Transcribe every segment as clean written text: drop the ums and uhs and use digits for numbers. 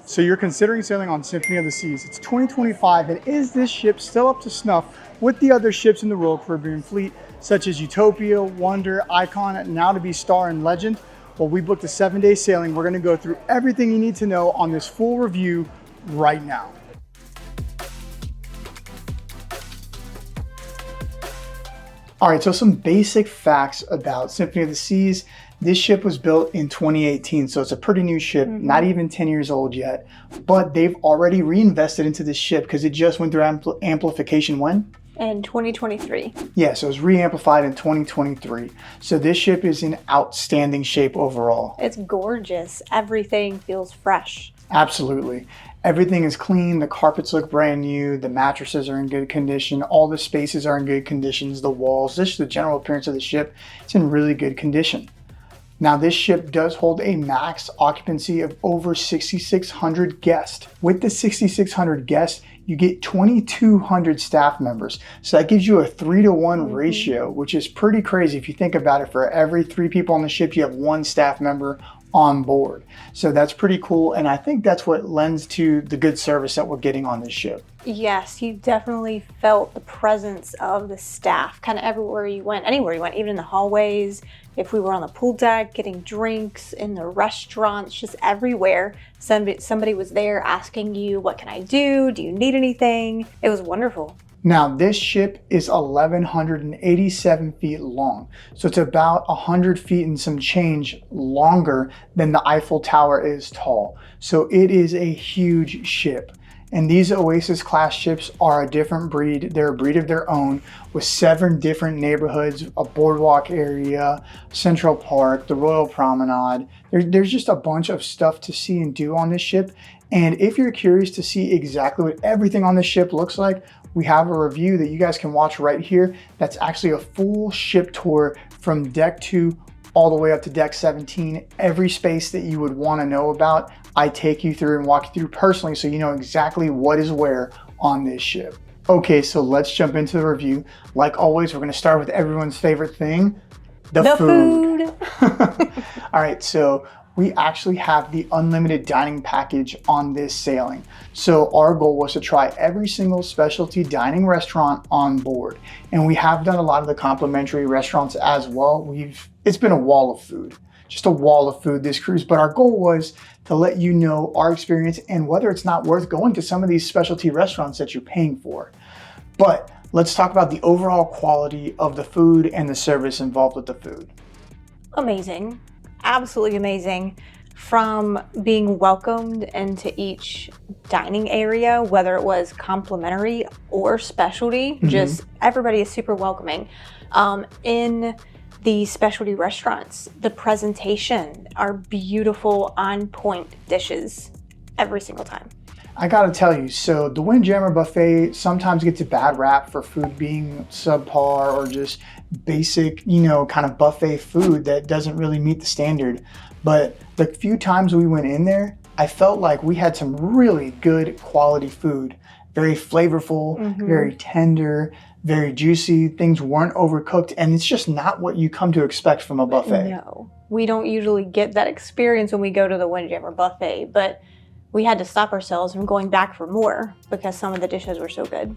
So you're considering sailing on Symphony of the Seas. It's 2025, and is this ship still up to snuff with the other ships in the Royal Caribbean fleet, such as Utopia, Wonder, Icon, now to be Star and Legend? Well, we booked a 7-day sailing. We're gonna go through everything you need to know on this full review right now. All right, so some basic facts about Symphony of the Seas. This ship was built in 2018, so it's a pretty new ship, not even 10 years old yet, but they've already reinvested into this ship because it just went through amplification when? In 2023. Yeah, so it was re-amplified in 2023. So this ship is in outstanding shape overall. It's gorgeous. Everything feels fresh. Absolutely. Everything is clean. The carpets look brand new. The mattresses are in good condition. All the spaces are in good conditions. The walls, just the general appearance of the ship, it's in really good condition. Now, this ship does hold a max occupancy of over 6,600 guests. With the 6,600 guests, you get 2,200 staff members. So that gives you a 3-to-1 ratio, which is pretty crazy if you think about it. For every 3 people on the ship, you have 1 staff member on board. So that's pretty cool. And I think that's what lends to the good service that we're getting on this ship. Yes, you definitely felt the presence of the staff kind of everywhere you went, anywhere you went, even in the hallways. If we were on the pool deck, getting drinks, in the restaurants, just everywhere. Somebody was there asking you, what can I do? Do you need anything? It was wonderful. Now, this ship is 1,187 feet long. So it's about 100 feet and some change longer than the Eiffel Tower is tall. So it is a huge ship. And these Oasis-class ships are a different breed. They're a breed of their own with 7 different neighborhoods, a boardwalk area, Central Park, the Royal Promenade. There's just a bunch of stuff to see and do on this ship. And if you're curious to see exactly what everything on this ship looks like, we have a review that you guys can watch right here. That's actually a full ship tour from deck 2 all the way up to deck 17. Every space that you would want to know about, I take you through and walk you through personally so you know exactly what is where on this ship. Okay, so let's jump into the review. Like always, we're going to start with everyone's favorite thing, the food. All right, so we actually have the unlimited dining package on this sailing. So our goal was to try every single specialty dining restaurant on board. And we have done a lot of the complimentary restaurants as well. It's been a wall of food, just a wall of food this cruise. But our goal was to let you know our experience and whether it's not worth going to some of these specialty restaurants that you're paying for. But let's talk about the overall quality of the food and the service involved with the food. Amazing. Absolutely amazing. From being welcomed into each dining area, whether it was complimentary or specialty, just everybody is super welcoming. In the specialty restaurants, the presentation are beautiful, on point dishes every single time. I gotta tell you, so the Windjammer buffet sometimes gets a bad rap for food being subpar or just basic, kind of buffet food that doesn't really meet the standard. But the few times we went in there, I felt like we had some really good quality food. Very flavorful, very tender, very juicy. Things weren't overcooked, and it's just not what you come to expect from a buffet. No, we don't usually get that experience when we go to the Windjammer buffet, but we had to stop ourselves from going back for more because some of the dishes were so good.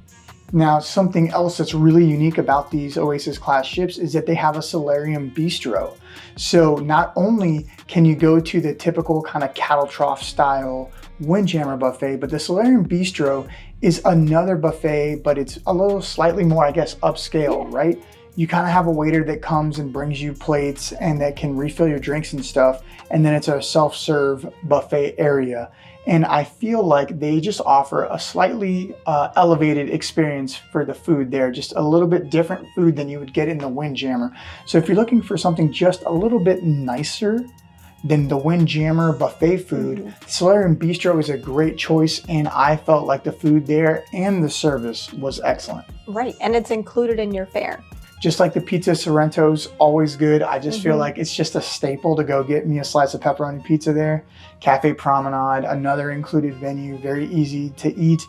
Now, something else that's really unique about these Oasis-class ships is that they have a solarium bistro. So not only can you go to the typical kind of cattle trough style Windjammer buffet, but the solarium bistro is another buffet, but it's a little slightly more, I guess, upscale, right? You kind of have a waiter that comes and brings you plates and that can refill your drinks and stuff. And then it's a self-serve buffet area. And I feel like they just offer a slightly elevated experience for the food there, just a little bit different food than you would get in the Windjammer. So if you're looking for something just a little bit nicer than the Windjammer buffet food, Solarium Bistro is a great choice, and I felt like the food there and the service was excellent. Right, and it's included in your fare. Just like the pizza Sorrento's always good. I just feel like it's just a staple to go get me a slice of pepperoni pizza there. Cafe Promenade, another included venue, very easy to eat.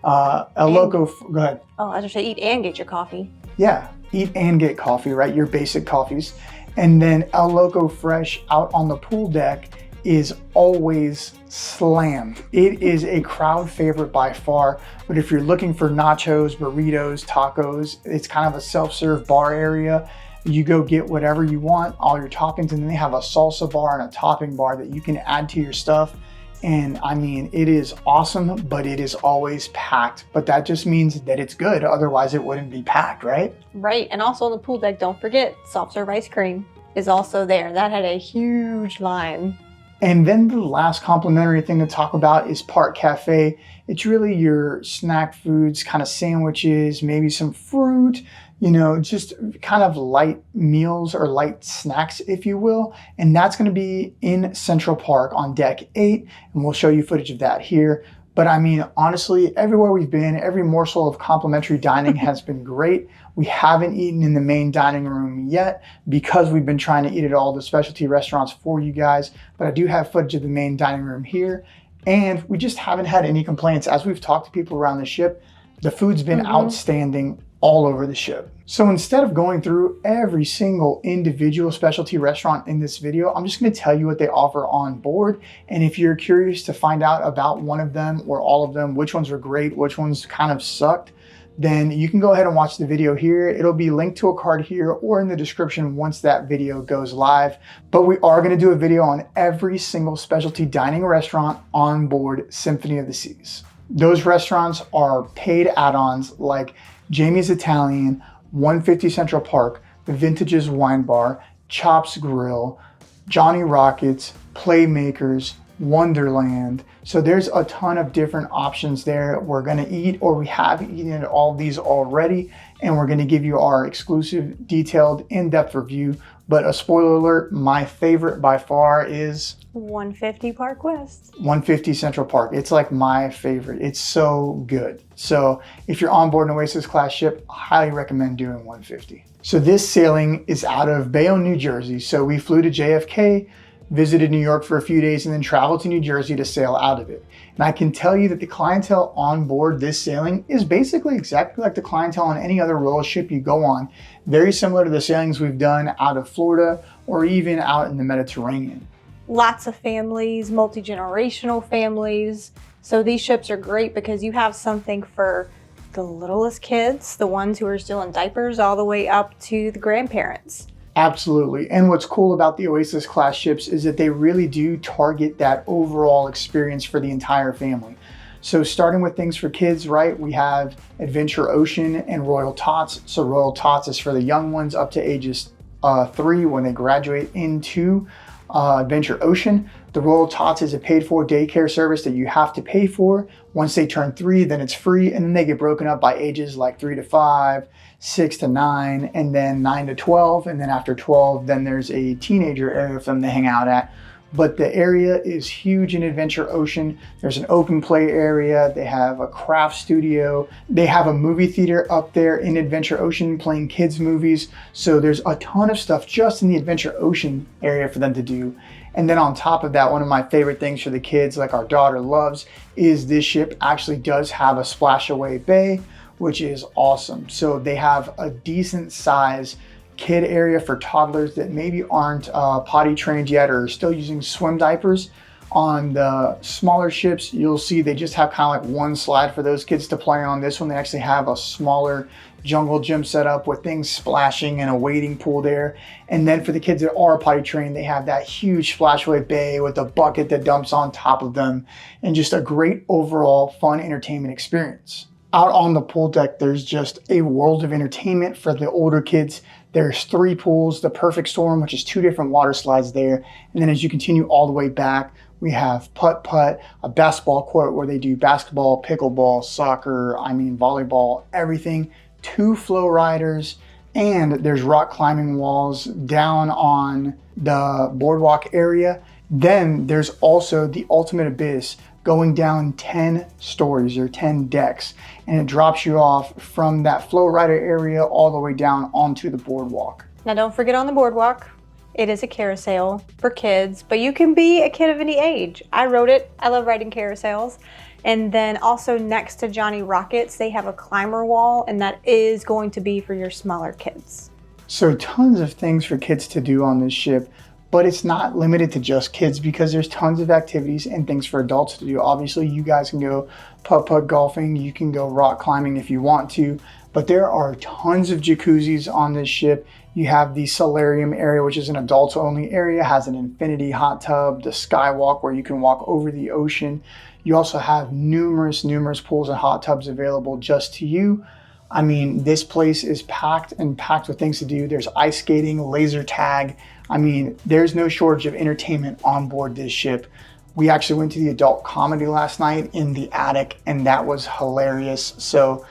El Loco, go ahead. Oh, I was just say eat and get your coffee. Yeah, eat and get coffee, right? Your basic coffees. And then El Loco Fresh out on the pool deck is always slammed. It is a crowd favorite by far, but if you're looking for nachos, burritos, tacos, it's kind of a self-serve bar area. You go get whatever you want, all your toppings, and then they have a salsa bar and a topping bar that you can add to your stuff. And I mean, it is awesome, but it is always packed. But that just means that it's good. Otherwise it wouldn't be packed, right? Right, and also on the pool deck, don't forget, soft serve ice cream is also there. That had a huge line. And then the last complimentary thing to talk about is Park Cafe. It's really your snack foods, kind of sandwiches, maybe some fruit, you know, just kind of light meals or light snacks, if you will. And that's going to be in Central Park on deck 8. And we'll show you footage of that here. But I mean, honestly, everywhere we've been, every morsel of complimentary dining has been great. We haven't eaten in the main dining room yet because we've been trying to eat at all the specialty restaurants for you guys. But I do have footage of the main dining room here. And we just haven't had any complaints. As we've talked to people around the ship, the food's been outstanding all over the ship. So instead of going through every single individual specialty restaurant in this video, I'm just going to tell you what they offer on board. And if you're curious to find out about one of them or all of them, which ones are great, which ones kind of sucked, then you can go ahead and watch the video here. It'll be linked to a card here or in the description once that video goes live. But we are going to do a video on every single specialty dining restaurant on board Symphony of the Seas. Those restaurants are paid add-ons like Jamie's Italian, 150 Central Park, the Vintages Wine Bar, Chops Grill, Johnny Rockets, Playmakers, Wonderland. So there's a ton of different options there. We're going to eat, or we have eaten at all of these already, and we're going to give you our exclusive, detailed, in-depth review. But a spoiler alert, my favorite by far is 150 Park West. 150 Central Park. It's like my favorite. It's so good. So if you're on board an Oasis-class ship, I highly recommend doing 150. So this sailing is out of Bayonne, New Jersey. So we flew to JFK, visited New York for a few days, and then traveled to New Jersey to sail out of it. And I can tell you that the clientele on board this sailing is basically exactly like the clientele on any other royal ship you go on. Very similar to the sailings we've done out of Florida or even out in the Mediterranean. Lots of families, multi-generational families. So these ships are great because you have something for the littlest kids, the ones who are still in diapers, all the way up to the grandparents. Absolutely. And what's cool about the Oasis-class ships is that they really do target that overall experience for the entire family. So starting with things for kids, right, we have Adventure Ocean and Royal Tots. So Royal Tots is for the young ones up to ages 3 when they graduate into Adventure Ocean. The Royal Tots is a paid-for daycare service that you have to pay for. Once they turn 3, then it's free, and then they get broken up by ages like 3 to 5, 6 to 9, and then 9 to 12. And then after 12, then there's a teenager area for them to hang out at. But the area is huge in Adventure Ocean. There's an open play area. They have a craft studio. They have a movie theater up there in Adventure Ocean playing kids movies. So there's a ton of stuff just in the Adventure Ocean area for them to do. And then on top of that, one of my favorite things for the kids, like our daughter loves, is this ship actually does have a splash away bay, which is awesome. So they have a decent size kid area for toddlers that maybe aren't potty trained yet or are still using swim diapers. On the smaller ships, you'll see they just have kind of like one slide for those kids to play on. This one, they actually have a smaller jungle gym set up with things splashing and a wading pool there. And then for the kids that are potty trained, they have that huge splashaway bay with a bucket that dumps on top of them, and just a great overall fun entertainment experience. Out on the pool deck, there's just a world of entertainment for the older kids. There's 3 pools, the Perfect Storm, which is 2 different water slides there. And then as you continue all the way back, we have putt-putt, a basketball court where they do basketball, pickleball, soccer, volleyball, everything. 2 flow riders, and there's rock climbing walls down on the boardwalk area. Then there's also the Ultimate Abyss, going down 10 stories or 10 decks, and it drops you off from that flow rider area all the way down onto the boardwalk. Now don't forget, on the boardwalk, it is a carousel for kids, but you can be a kid of any age. I rode it. I love riding carousels. And then also next to Johnny Rockets, they have a climber wall, and that is going to be for your smaller kids. So tons of things for kids to do on this ship. but it's not limited to just kids because there's tons of activities and things for adults to do. Obviously, you guys can go putt-putt golfing, you can go rock climbing if you want to, but there are tons of jacuzzis on this ship. You have the solarium area, which is an adults only area, has an infinity hot tub, the skywalk where you can walk over the ocean. You also have numerous pools and hot tubs available just to you. I mean, this place is packed with things to do. There's ice skating, laser tag. I mean, there's no shortage of entertainment on board this ship. We actually went to the adult comedy last night in the attic, and that was hilarious. So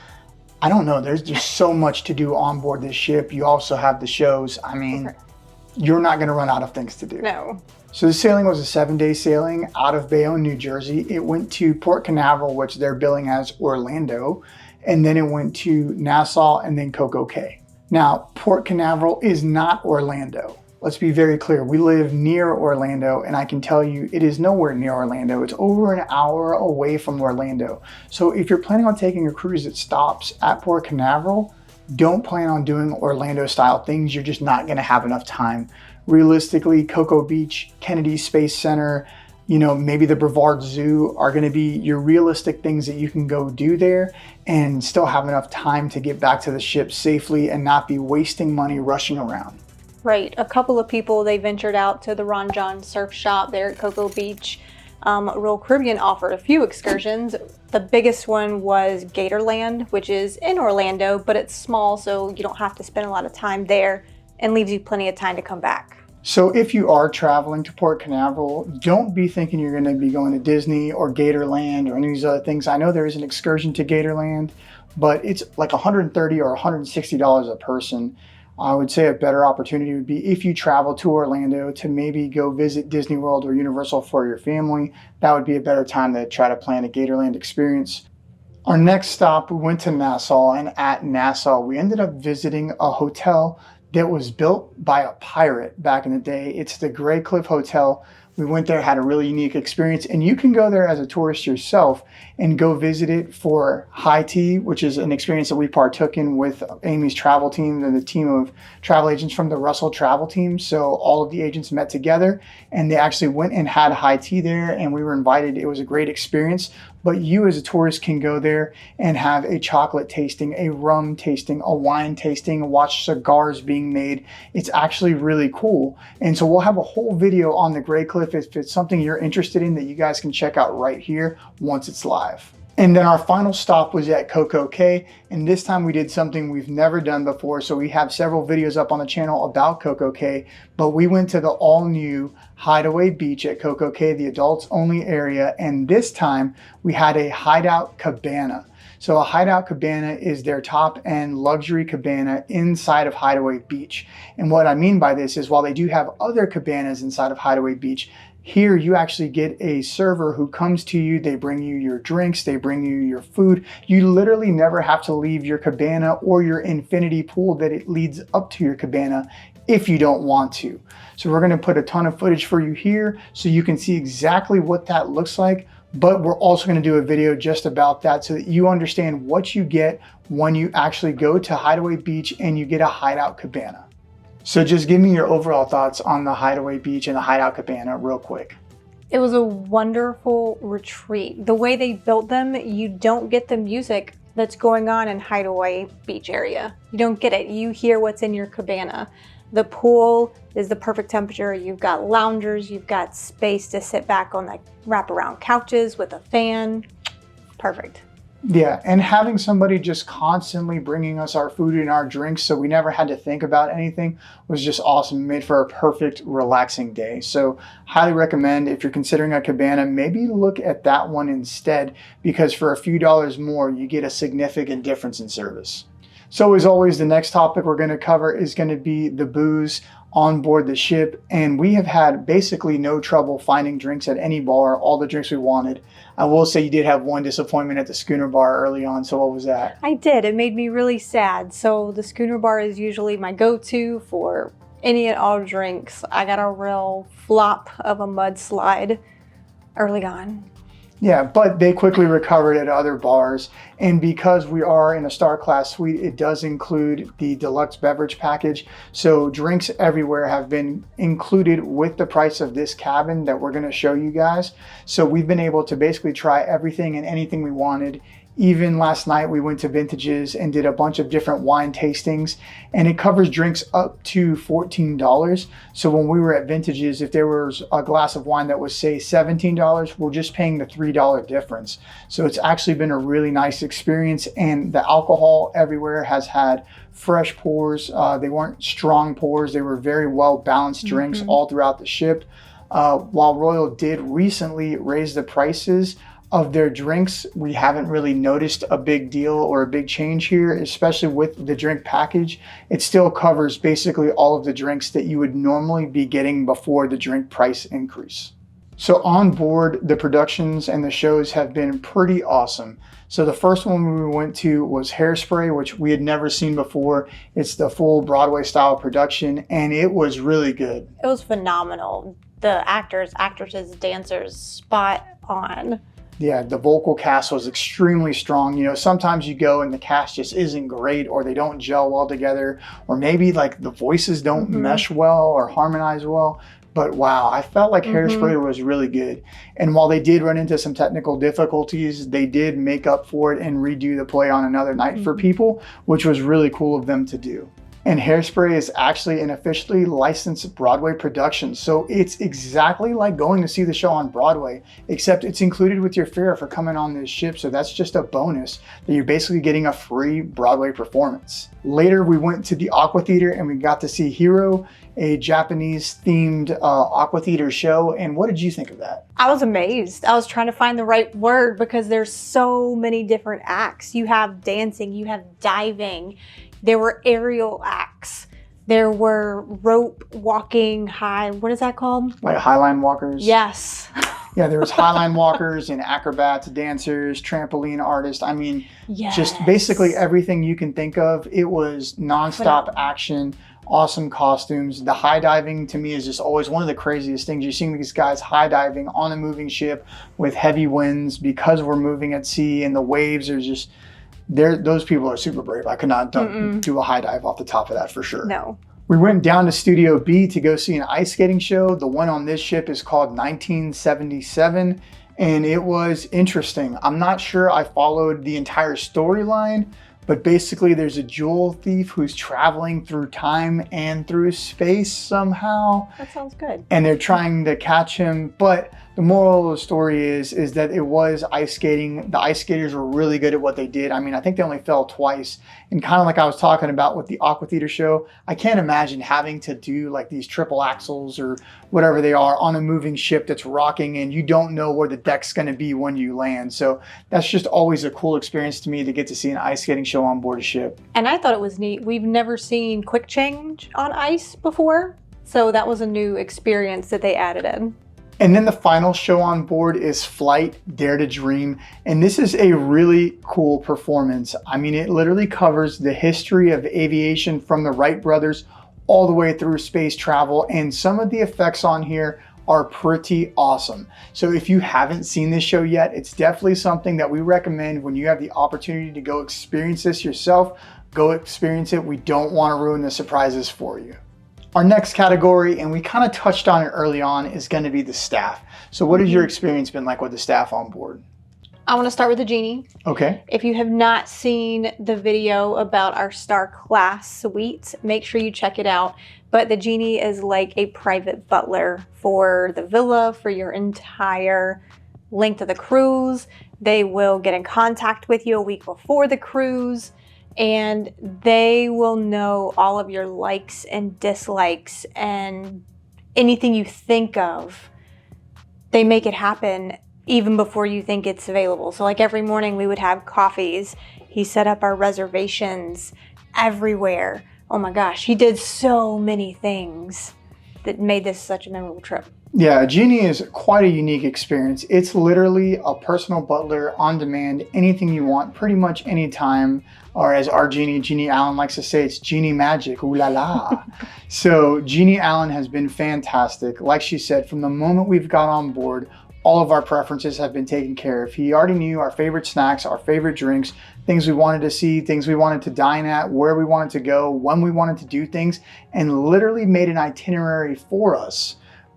I don't know, there's just so much to do on board this ship. You also have the shows. I mean, you're not gonna run out of things to do. No. So the sailing was a 7-day sailing out of Bayonne, New Jersey. It went to Port Canaveral, which they're billing as Orlando, and then it went to Nassau and then Coco Cay. Now, Port Canaveral is not Orlando. Let's be very clear. We live near Orlando, and I can tell you it is nowhere near Orlando. It's over an hour away from Orlando. So if you're planning on taking a cruise that stops at Port Canaveral, don't plan on doing Orlando style things. You're just not gonna have enough time. Realistically, Cocoa Beach, Kennedy Space Center, you know, maybe the Brevard Zoo are gonna be your realistic things that you can go do there and still have enough time to get back to the ship safely and not be wasting money rushing around. Right. A couple of people, they ventured out to the Ron John surf shop there at Cocoa Beach. Royal Caribbean offered a few excursions. The biggest one was Gatorland, which is in Orlando, but it's small, so you don't have to spend a lot of time there and leaves you plenty of time to come back. So if you are traveling to Port Canaveral, don't be thinking you're going to be going to Disney or Gatorland or any of these other things. I know there is an excursion to Gatorland, but it's like $130 or $160 a person. I would say a better opportunity would be if you travel to Orlando to maybe go visit Disney World or Universal for your family. That would be a better time to try to plan a Gatorland experience. Our next stop, we went to Nassau, and at Nassau, we ended up visiting a hotel that was built by a pirate back in the day. It's the Grey Cliff Hotel. We went there, had a really unique experience, and you can go there as a tourist yourself and go visit it for high tea, which is an experience that we partook in with Amy's travel team and the team of travel agents from the Russell travel team. So all of the agents met together and they actually went and had high tea there, and we were invited. It was a great experience. But you as a tourist can go there and have a chocolate tasting, a rum tasting, a wine tasting, watch cigars being made. It's actually really cool. And so we'll have a whole video on the Grey Cliff if it's something you're interested in that you guys can check out right here once it's live. And then our final stop was at Coco Cay, and this time we did something we've never done before. So we have several videos up on the channel about Coco Cay, but we went to the all-new Hideaway Beach at Coco Cay, the adults only area, and this time we had a hideout cabana. So a hideout cabana is their top-end luxury cabana inside of Hideaway Beach. And what I mean by this is while they do have other cabanas inside of Hideaway Beach, here you actually get a server who comes to you, they bring you your drinks, they bring you your food. You literally never have to leave your cabana or your infinity pool that it leads up to your cabana if you don't want to. So we're gonna put a ton of footage for you here so you can see exactly what that looks like, but we're also gonna do a video just about that so that you understand what you get when you actually go to Hideaway Beach and you get a hideout cabana. So just give me your overall thoughts on the Hideaway Beach and the hideout cabana real quick. It was a wonderful retreat. The way they built them, you don't get the music that's going on in Hideaway Beach area. You don't get it. You hear what's in your cabana. The pool is the perfect temperature. You've got loungers. You've got space to sit back on the wraparound couches with a fan. Perfect. Yeah, and having somebody just constantly bringing us our food and our drinks so we never had to think about anything was just awesome. It made for a perfect, relaxing day. So highly recommend if you're considering a cabana, maybe look at that one instead, because for a few dollars more, you get a significant difference in service. So as always, the next topic we're going to cover is going to be the booze on board the ship, and we have had basically no trouble finding drinks at any bar, all the drinks we wanted. I will say you did have one disappointment at the Schooner Bar early on, so what was that? I did. It made me really sad. So the Schooner Bar is usually my go-to for any and all drinks. I got a real flop of a mudslide early on. Yeah, but they quickly recovered at other bars. And because we are in a star class suite, it does include the deluxe beverage package. So drinks everywhere have been included with the price of this cabin that we're going to show you guys. So we've been able to basically try everything and anything we wanted. Even last night we went to Vintages and did a bunch of different wine tastings, and it covers drinks up to $14. So when we were at Vintages, if there was a glass of wine that was say $17, we're just paying the $3 difference. So it's actually been a really nice experience, and the alcohol everywhere has had fresh pours. They weren't strong pours. They were very well balanced drinks all throughout the ship. While Royal did recently raise the prices of their drinks, we haven't really noticed a big deal or a big change here, especially with the drink package. It still covers basically all of the drinks that you would normally be getting before the drink price increase. So on board, the productions and the shows have been pretty awesome. So the first one we went to was Hairspray, which we had never seen before. It's the full Broadway-style production, and it was really good. It was phenomenal. The actors, actresses, dancers, spot on. Yeah, the vocal cast was extremely strong. You know, sometimes you go and the cast just isn't great, or they don't gel well together, or maybe like the voices don't mesh well or harmonize well. But wow, I felt like Hairspray was really good. And while they did run into some technical difficulties, they did make up for it and redo the play on another night for people, which was really cool of them to do. And Hairspray is actually an officially licensed Broadway production. So it's exactly like going to see the show on Broadway, except it's included with your fare for coming on this ship. So that's just a bonus that you're basically getting a free Broadway performance. Later, we went to the Aqua Theater and we got to see Hero, a Japanese themed Aqua Theater show. And what did you think of that? I was amazed. I was trying to find the right word because there's so many different acts. You have dancing, you have diving. There were aerial acts. There were rope walking high. What is that called? Like highline walkers? Yes. Yeah, there was highline walkers and acrobats, dancers, trampoline artists. I mean, just basically everything you can think of. It was nonstop action, awesome costumes. The high diving to me is just always one of the craziest things. You're seeing these guys high diving on a moving ship with heavy winds because we're moving at sea and the waves are just... those people are super brave. I could not do a high dive off the top of that for sure. No. We went down to Studio B to go see an ice skating show. The one on this ship is called 1977, and it was interesting. I'm not sure I followed the entire storyline, but basically there's a jewel thief who's traveling through time and through space somehow. That sounds good. And they're trying to catch him, but the moral of the story is that it was ice skating. The ice skaters were really good at what they did. I mean, I think they only fell twice. And kind of like I was talking about with the Aqua Theater show, I can't imagine having to do like these triple axels or whatever they are on a moving ship that's rocking and you don't know where the deck's going to be when you land. So that's just always a cool experience to me to get to see an ice skating show on board a ship. And I thought it was neat. We've never seen quick change on ice before. So that was a new experience that they added in. And then the final show on board is Flight Dare to Dream. And this is a really cool performance. I mean, it literally covers the history of aviation from the Wright brothers all the way through space travel. And some of the effects on here are pretty awesome. So if you haven't seen this show yet, it's definitely something that we recommend when you have the opportunity to go experience this yourself. Go experience it. We don't want to ruin the surprises for you. Our next category, and we kind of touched on it early on, is going to be the staff. So what has your experience been like with the staff on board? I want to start with the genie. Okay. If you have not seen the video about our star class suites, make sure you check it out. But the genie is like a private butler for the villa, for your entire length of the cruise. They will get in contact with you a week before the cruise, and they will know all of your likes and dislikes and anything you think of. They make it happen even before you think it's available. So like every morning we would have coffees. He set up our reservations everywhere. Oh my gosh, he did so many things that made this such a memorable trip. Yeah, Genie is quite a unique experience. It's literally a personal butler on demand, anything you want, pretty much anytime. Or as our Genie Allen likes to say, it's Genie magic, ooh la la. So Genie Allen has been fantastic. Like she said, from the moment we've got on board, all of our preferences have been taken care of. He already knew our favorite snacks, our favorite drinks, things we wanted to see, things we wanted to dine at, where we wanted to go, when we wanted to do things, and literally made an itinerary for us.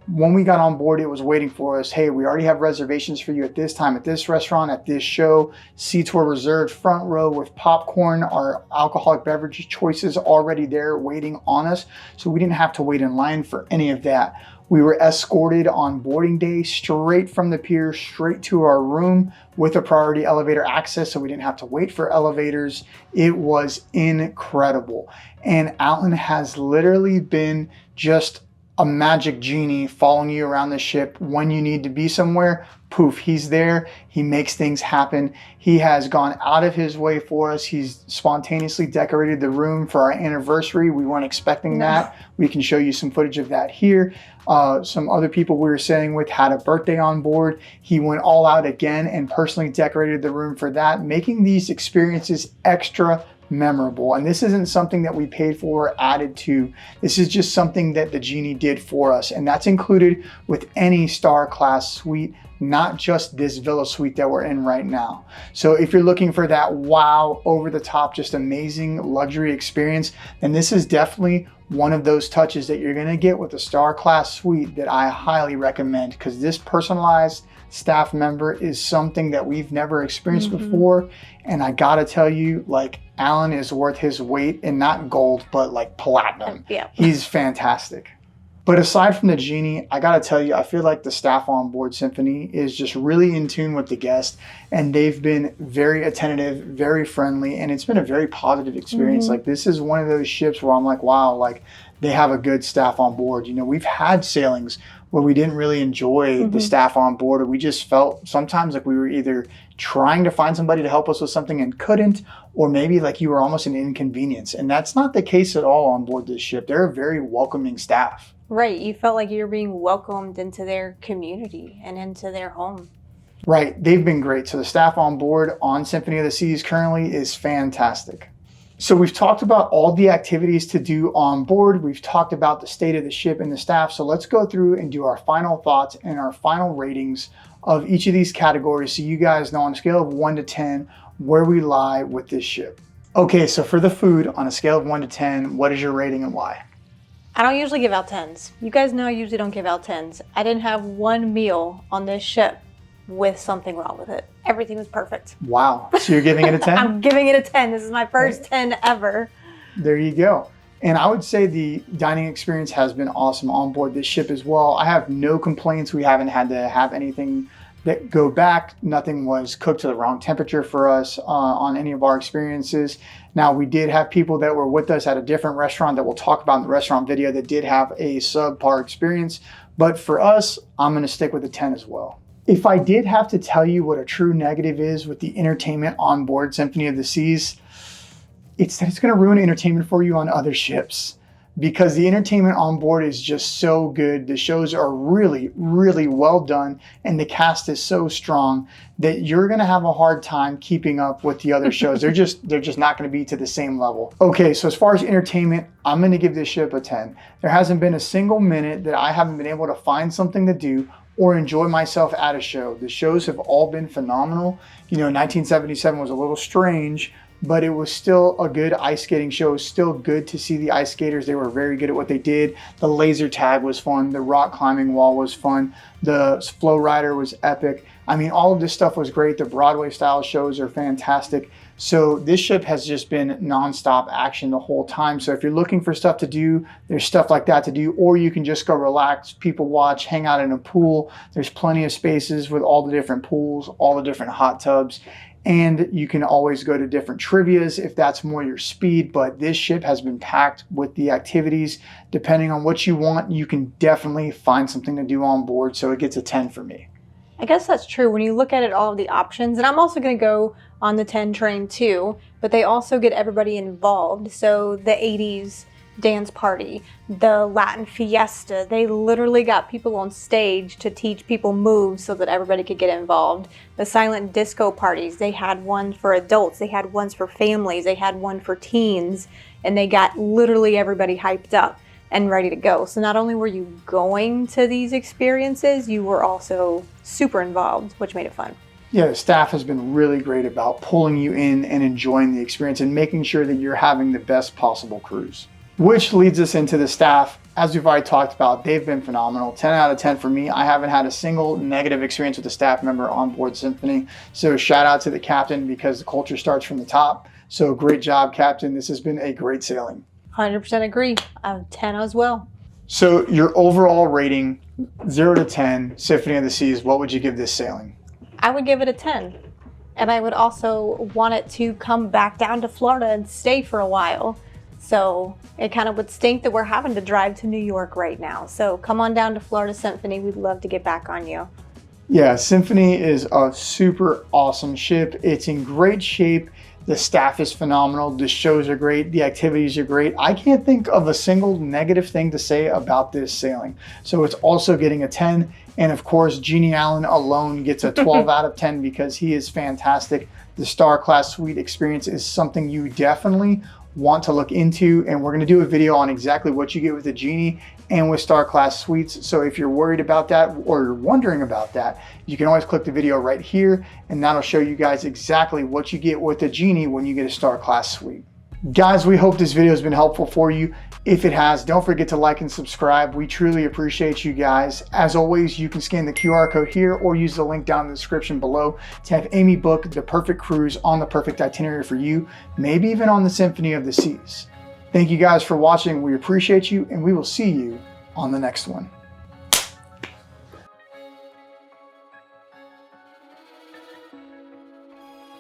When we got on board, it was waiting for us. Hey, we already have reservations for you at this time, at this restaurant, at this show. Seats were reserved front row with popcorn, our alcoholic beverage choices already there waiting on us. So we didn't have to wait in line for any of that. We were escorted on boarding day straight from the pier, straight to our room with a priority elevator access, so we didn't have to wait for elevators. It was incredible. And Alan has literally been just a magic genie following you around the ship. When you need to be somewhere, poof, he's there. He makes things happen. He has gone out of his way for us. He's spontaneously decorated the room for our anniversary. We weren't expecting that. We can show you some footage of that here. Some other people we were staying with had a birthday on board. He went all out again and personally decorated the room for that, making these experiences extra memorable. And this isn't something that we paid for or added to. This is just something that the genie did for us. And that's included with any star class suite, not just this villa suite that we're in right now. So if you're looking for that wow, over the top, just amazing luxury experience, then this is definitely one of those touches that you're going to get with a star class suite that I highly recommend, because this personalized staff member is something that we've never experienced before. And I gotta tell you, like, Alan is worth his weight in not gold, but like platinum. Yeah. He's fantastic. But aside from the genie, I gotta tell you, I feel like the staff on board Symphony is just really in tune with the guests, and they've been very attentive, very friendly, and it's been a very positive experience. Like, this is one of those ships where I'm like, wow, like, they have a good staff on board. You know, we've had sailings where we didn't really enjoy the staff on board, or we just felt sometimes like we were either trying to find somebody to help us with something and couldn't, or maybe like you were almost an inconvenience. And that's not the case at all on board this ship. They're a very welcoming staff. Right. You felt like you were being welcomed into their community and into their home. Right. They've been great. So the staff on board on Symphony of the Seas currently is fantastic. So we've talked about all the activities to do on board. We've talked about the state of the ship and the staff. So let's go through and do our final thoughts and our final ratings of each of these categories, so you guys know on a scale of 1 to 10 where we lie with this ship. Okay, so for the food, on a scale of 1 to 10, what is your rating and why? I don't usually give out 10s. You guys know I usually don't give out 10s. I didn't have one meal on this ship with something wrong with it. Everything was perfect. Wow. So you're giving it a 10? I'm giving it a 10. This is my first 10 ever. There you go. And I would say the dining experience has been awesome on board this ship as well. I have no complaints. We haven't had to have anything that go back. Nothing was cooked to the wrong temperature for us on any of our experiences. Now, we did have people that were with us at a different restaurant that we'll talk about in the restaurant video that did have a subpar experience. But for us, I'm going to stick with a 10 as well. If I did have to tell you what a true negative is with the entertainment on board Symphony of the Seas, it's that it's going to ruin entertainment for you on other ships, because the entertainment on board is just so good. The shows are really, really well done, and the cast is so strong that you're going to have a hard time keeping up with the other shows. They're just not going to be to the same level. Okay, so as far as entertainment, I'm going to give this ship a 10. There hasn't been a single minute that I haven't been able to find something to do or enjoy myself at a show. The shows have all been phenomenal. You know, 1977 was a little strange, but it was still a good ice skating show. It was still good to see the ice skaters. They were very good at what they did. The laser tag was fun. The rock climbing wall was fun. The flow rider was epic. I mean, all of this stuff was great. The Broadway-style shows are fantastic. So this ship has just been nonstop action the whole time. So if you're looking for stuff to do, there's stuff like that to do, or you can just go relax, people watch, hang out in a pool. There's plenty of spaces with all the different pools, all the different hot tubs. And you can always go to different trivias if that's more your speed. But this ship has been packed with the activities. Depending on what you want, you can definitely find something to do on board. So it gets a 10 for me. I guess that's true when you look at it, all of the options. And I'm also going to go on the 10 train too, but they also get everybody involved. So the 80s dance party, the Latin fiesta, they literally got people on stage to teach people moves so that everybody could get involved. The silent disco parties, they had one for adults, they had ones for families, they had one for teens, and they got literally everybody hyped up. and ready to go. So not only were you going to these experiences, you were also super involved, which made it fun. Yeah, the staff has been really great about pulling you in and enjoying the experience and making sure that you're having the best possible cruise. Which leads us into the staff. As we've already talked about, they've been phenomenal. 10 out of 10 for me. I haven't had a single negative experience with a staff member on board Symphony. So shout out to the captain, because the culture starts from the top. So great job, Captain. This has been a great sailing. 100% agree. I'm 10 as well. So your overall rating, 0 to 10, Symphony of the Seas, what would you give this sailing? I would give it a 10. And I would also want it to come back down to Florida and stay for a while. So it kind of would stink that we're having to drive to New York right now. So come on down to Florida Symphony. We'd love to get back on you. Yeah, Symphony is a super awesome ship. It's in great shape. The staff is phenomenal. The shows are great. The activities are great. I can't think of a single negative thing to say about this sailing. So it's also getting a 10. And of course, Jeannie Allen alone gets a 12 out of 10 because he is fantastic. The Star Class Suite experience is something you definitely want to look into, and we're going to do a video on exactly what you get with the Genie and with Star Class Suites. So if you're worried about that or you're wondering about that, you can always click the video right here, and that'll show you guys exactly what you get with the Genie when you get a Star Class Suite. Guys, we hope this video has been helpful for you. If it has, don't forget to like and subscribe. We truly appreciate you guys. As always, you can scan the QR code here or use the link down in the description below to have Amy book the perfect cruise on the perfect itinerary for you, maybe even on the Symphony of the Seas. Thank you guys for watching. We appreciate you, and we will see you on the next one.